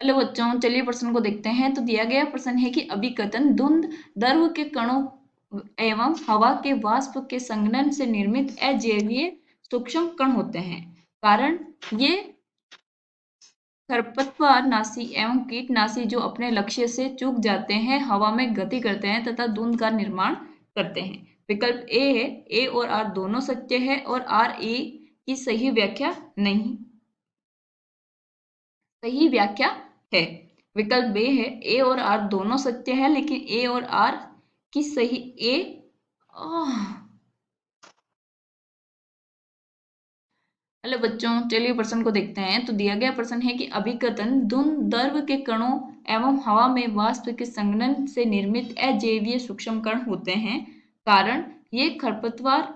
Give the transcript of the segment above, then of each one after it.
Hello बच्चों, चलिए प्रश्न को देखते हैं। तो दिया गया प्रश्न है कि अभिकथन धुंध द्रव के कणों एवं हवा के वाष्प के संघनन से निर्मित अजैवीय सूक्ष्म कण होते हैं। कारण ये खरपतवार नाशी एवं कीटनाशी जो अपने लक्ष्य से चूक जाते हैं, हवा में गति करते हैं तथा धुंध का निर्माण करते हैं। विकल्प ए है, ए और आर दोनों सत्य है और आर ए की सही व्याख्या नहीं, सही व्याख्या है। विकल्प बे है, ए और आर दोनों सत्य है लेकिन ए और आर की सही ए हेलो बच्चों, चलिए प्रश्न को देखते हैं। तो दिया गया प्रश्न है कि अभिकथन धुंध द्रव के कणों एवं हवा में वाष्प के संघनन से निर्मित अजैवीय सूक्ष्म कण होते हैं। कारण ये खरपतवार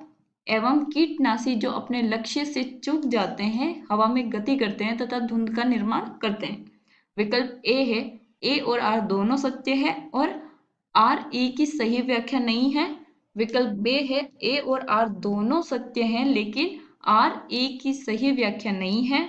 एवं कीटनाशी जो अपने लक्ष्य से चूक जाते हैं, हवा में गति करते हैं तथा धुंध का निर्माण करते हैं। विकल्प ए है, ए और आर दोनों सत्य है और आर ई की सही व्याख्या नहीं है। विकल्प बे है, ए और आर दोनों सत्य हैं लेकिन आर ए की सही व्याख्या नहीं है।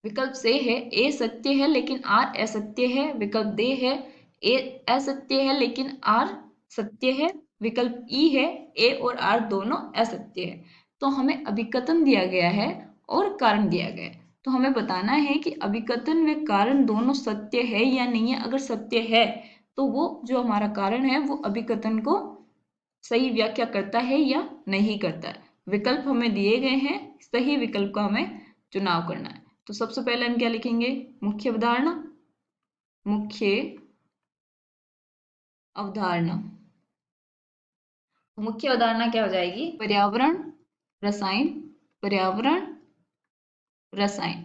विकल्प से है, ए सत्य है लेकिन आर असत्य है। विकल्प दे है, ए असत्य है लेकिन आर सत्य है। विकल्प ई है, ए और आर दोनों असत्य है। तो हमें अभिकथन दिया गया है और कारण दिया गया है, तो हमें बताना है कि अभिकथन व कारण दोनों सत्य है या नहीं है। अगर सत्य है तो वो जो हमारा कारण है वो अभिकथन को सही व्याख्या करता है या नहीं करता है। विकल्प हमें दिए गए हैं, सही विकल्प का हमें चुनाव करना है। तो सबसे पहले हम क्या लिखेंगे? मुख्य अवधारणा, मुख्य अवधारणा। मुख्य अवधारणा क्या हो जाएगी? पर्यावरण रसायन, पर्यावरण रसायन।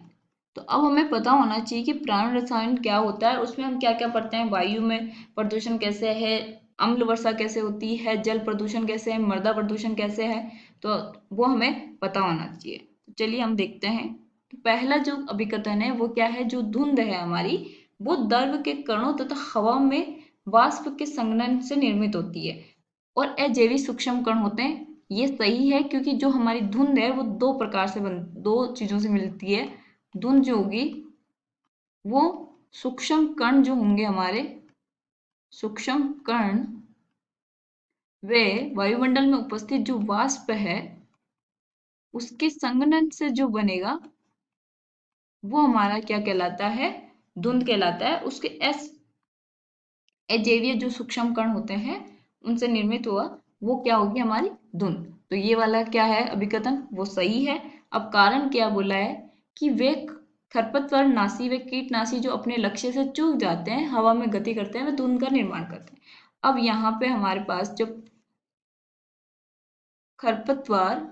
तो अब हमें पता होना चाहिए कि प्राण रसायन क्या होता है, उसमें हम क्या क्या पढ़ते हैं। वायु में प्रदूषण कैसे है, अम्ल वर्षा कैसे होती है, जल प्रदूषण कैसे है, मृदा प्रदूषण कैसे है, तो वो हमें पता होना चाहिए। तो चलिए हम देखते हैं। तो पहला जो अभिकथन है वो क्या है? जो धुंध है हमारी, वो द्रव के कणों तथा हवा में वाष्प के संघनन से निर्मित होती है और अजैविक सूक्ष्म कण होते हैं। ये सही है क्योंकि जो हमारी धुंध है वो दो चीजों से मिलती है। धुंध जो होगी वो सूक्ष्म कण जो होंगे हमारे, सूक्ष्म कण वे वायुमंडल में उपस्थित जो वाष्प है उसके संघनन से जो बनेगा वो हमारा क्या कहलाता है? धुंध कहलाता है। उसके अजैवीय जो सूक्ष्म कण होते हैं उनसे निर्मित हुआ वो क्या होगी? हमारी धुंध। तो ये वाला क्या है अभिकथन? वो सही है। अब कारण क्या बोला है? कि वे खरपतवार नाशी व कीटनाशी जो अपने लक्ष्य से चूक जाते हैं, हवा में गति करते हैं, वे धुंध का निर्माण करते हैं। अब यहाँ पे हमारे पास जब खरपतवार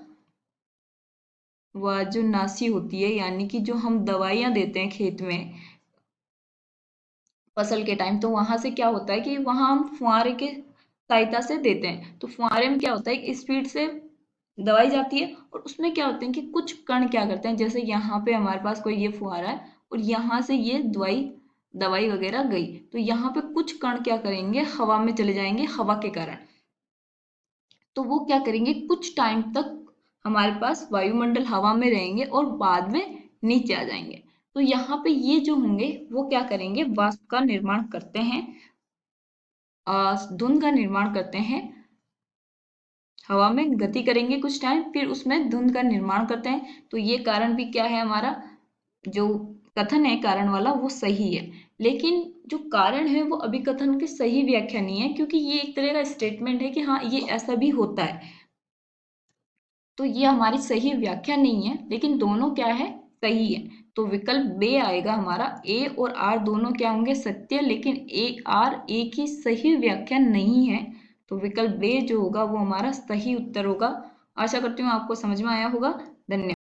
व जो नाशी होती है, यानी कि जो हम दवाइयाँ देते हैं खेत में फसल के टाइम, तो वहां से क्या होता है कि वहां हम फुहारे के सहायता से देते हैं। तो फुहारे में क्या होता है कि स्पीड से दवाई जाती है और उसमें क्या होते हैं कि कुछ कण क्या करते हैं, जैसे यहाँ पे हमारे पास कोई ये फुहारा है और यहाँ से ये दवाई वगैरह गई, तो यहाँ पे कुछ कण क्या करेंगे? हवा में चले जाएंगे हवा के कारण। तो वो क्या करेंगे? कुछ टाइम तक हमारे पास वायुमंडल हवा में रहेंगे और बाद में नीचे आ जाएंगे। तो यहाँ पे ये जो होंगे वो क्या करेंगे? वाष्प का निर्माण करते हैं, धुंध का निर्माण करते हैं, हवा में गति करेंगे कुछ टाइम, फिर उसमें धुंध का निर्माण करते हैं। तो ये कारण भी क्या है? हमारा जो कथन है कारण वाला वो सही है। लेकिन जो कारण है वो अभिकथन की सही व्याख्या नहीं है, क्योंकि ये एक तरह का स्टेटमेंट है कि हाँ ये ऐसा भी होता है। तो ये हमारी सही व्याख्या नहीं है, लेकिन दोनों क्या है? सही है। तो विकल्प बे आएगा हमारा। ए और आर दोनों क्या होंगे? सत्य, लेकिन ए की सही व्याख्या नहीं है। तो विकल्प बे जो होगा वो हमारा सही उत्तर होगा। आशा करती हूँ आपको समझ में आया होगा। धन्यवाद।